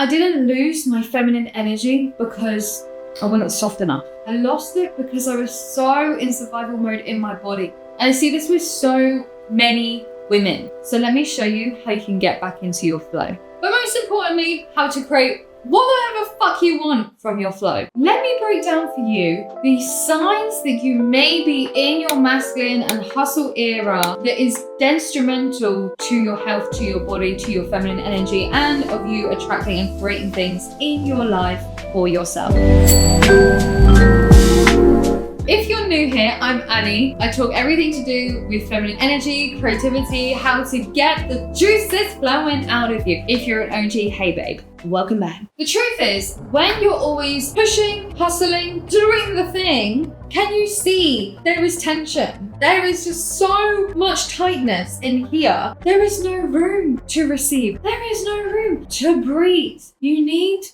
I didn't lose my feminine energy because I wasn't soft enough. I lost it because I was so in survival mode in my body. And I see this with so many women. So let me show you how you can get back into your flow. But most importantly, how to create whatever fuck you want from your flow. Let me break down for you the signs that you may be in your masculine and hustle era that is detrimental to your health, to your body, to your feminine energy, and of you attracting and creating things in your life for yourself. If you're new here, I'm Annie. I talk everything to do with feminine energy, creativity, how to get the juices flowing out of you. If you're an OG, hey babe, welcome back. The truth is, when you're always pushing, hustling, doing the thing, can you see there is tension? There is just so much tightness in here. There is no room to receive. There is no room to breathe. You need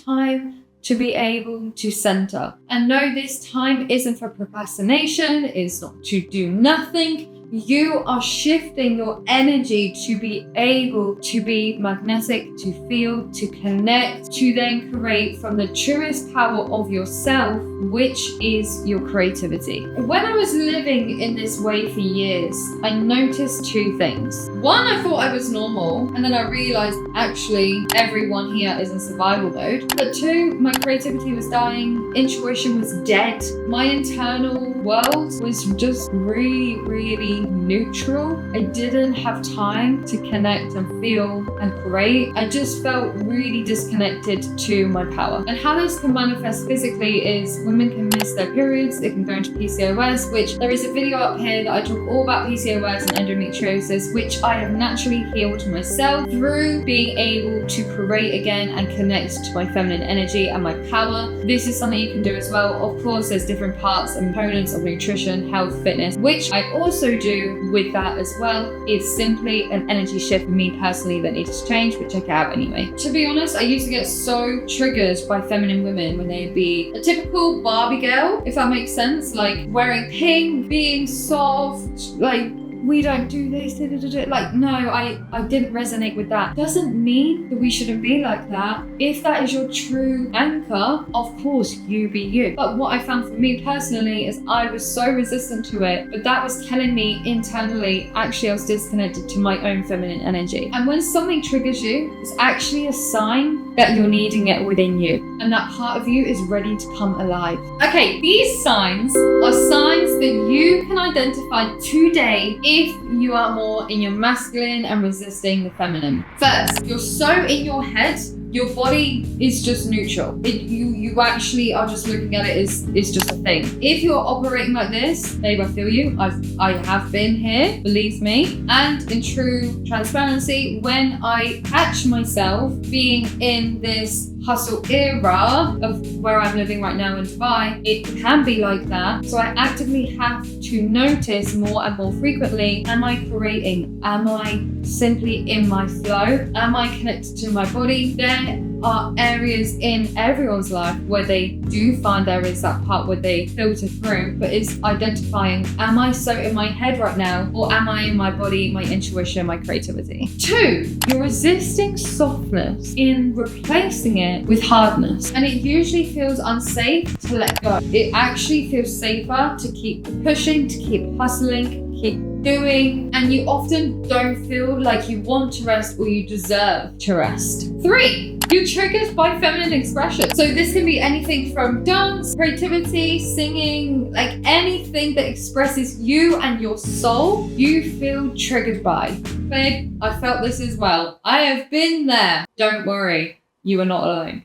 time to be able to center. And no, this time isn't for procrastination, it's not to do nothing. You are shifting your energy to be able to be magnetic, to feel, to connect, to then create from the truest power of yourself, which is your creativity. When I was living in this way for years, I noticed two things. One, I thought I was normal, and then I realized actually everyone here is in survival mode. But two, my creativity was dying, intuition was dead, my internal world was just really neutral. I didn't have time to connect and feel and create. I just felt really disconnected to my power. And how this can manifest physically is women can miss their periods, they can go into PCOS, which there is a video up here that I talk all about PCOS and endometriosis, which I have naturally healed myself through being able to create again and connect to my feminine energy and my power. This is something you can do as well. Of course, there's different parts and components of nutrition, health, fitness, which I also do with that as well. It's simply an energy shift for me personally that needs to change, but check it out anyway. To be honest, I used to get so triggered by feminine women when they'd be a typical Barbie girl, if that makes sense, like wearing pink, being soft, like we don't do this, like no, I didn't resonate with that. Doesn't mean that we shouldn't be like that. If that is your true anchor, of course you be you. But what I found for me personally is I was so resistant to it, but that was telling me internally, actually I was disconnected to my own feminine energy. And when something triggers you, it's actually a sign that you're needing it within you, and that part of you is ready to come alive. Okay, these signs are signs that you can identify today if you are more in your masculine and resisting the feminine. First, you're so in your head, your body is just neutral. You actually are just looking at it as it's just a thing. If you're operating like this, babe, I feel you. I have been here, believe me. And in true transparency, when I catch myself being in this hustle era of where I'm living right now in Dubai, it can be like that. So I actively have to notice more and more frequently, am I creating? Am I simply in my flow? Am I connected to my body? There are areas in everyone's life where they do find there is that part where they filter through, but it's identifying, am I so in my head right now, or am I in my body, my intuition, my creativity? Two, you're resisting softness in replacing it with hardness, and it usually feels unsafe to let go. It actually feels safer to keep pushing, to keep hustling, keep doing, and you often don't feel like you want to rest or you deserve to rest. Three, you're triggered by feminine expression. So this can be anything from dance, creativity, singing, like anything that expresses you and your soul, you feel triggered by. Babe, I felt this as well. I have been there. Don't worry, you are not alone.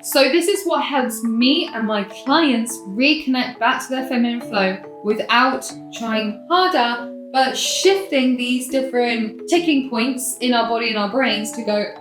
So this is what helps me and my clients reconnect back to their feminine flow without trying harder, but shifting these different ticking points in our body and our brains to go,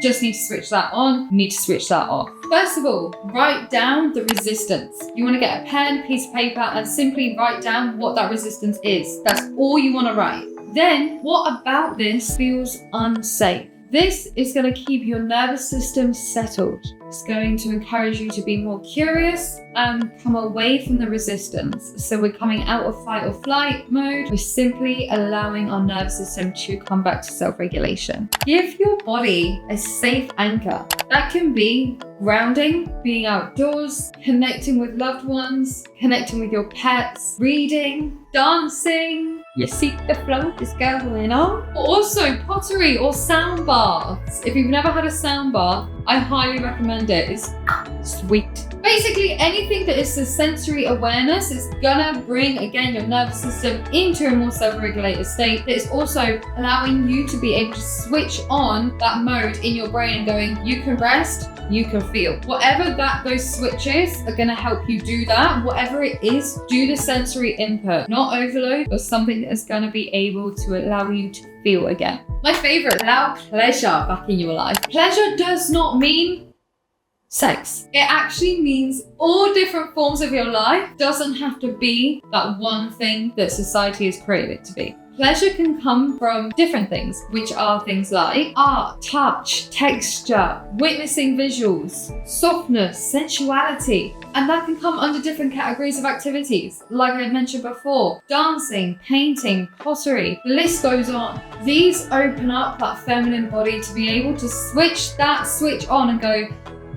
just need to switch that on, need to switch that off. First of all, write down the resistance. You want to get a pen, piece of paper, and simply write down what that resistance is. That's all you want to write. Then, what about this feels unsafe? This is going to keep your nervous system settled. It's going to encourage you to be more curious and come away from the resistance. So we're coming out of fight or flight mode. We're simply allowing our nervous system to come back to self-regulation. Give your body a safe anchor. That can be grounding, being outdoors, connecting with loved ones, connecting with your pets, reading, dancing. You see the flow is going on. Also pottery or sound baths. If you've never had a sound bath, I highly recommend it. It's sweet. Basically anything that is the sensory awareness is gonna bring, again, your nervous system into a more self-regulated state. That is also allowing you to be able to switch on that mode in your brain and going, you can rest, you can feel. Whatever those switches are gonna help you do that. Whatever it is, do the sensory input. Not overload, but something that is gonna be able to allow you to feel again. My favorite, allow pleasure back in your life. Pleasure does not mean sex. It actually means all different forms of your life. Doesn't have to be that one thing that society has created it to be. Pleasure can come from different things, which are things like art, touch, texture, witnessing visuals, softness, sensuality. And that can come under different categories of activities. Like I mentioned before, dancing, painting, pottery, the list goes on. These open up that feminine body to be able to switch on and go,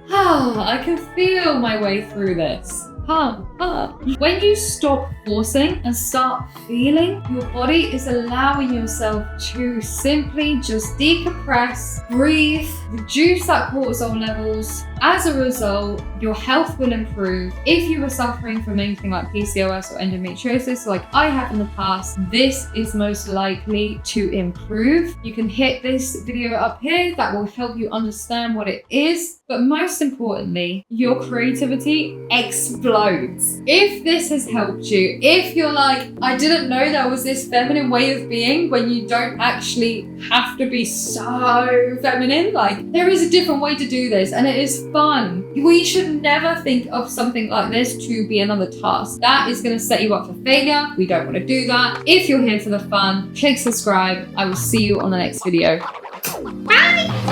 I can feel my way through this. When you stop forcing and start feeling, your body is allowing yourself to simply just decompress, breathe, reduce that cortisol levels. As a result, your health will improve. If you were suffering from anything like PCOS or endometriosis, like I have in the past, this is most likely to improve. You can hit this video up here. That will help you understand what it is. But most importantly, your creativity explodes. If this has helped you, if you're like, I didn't know there was this feminine way of being when you don't actually have to be so feminine, like there is a different way to do this and it is fun. We should never think of something like this to be another task. That is going to set you up for failure. We don't want to do that. If you're here for the fun, click subscribe. I will see you on the next video. Bye!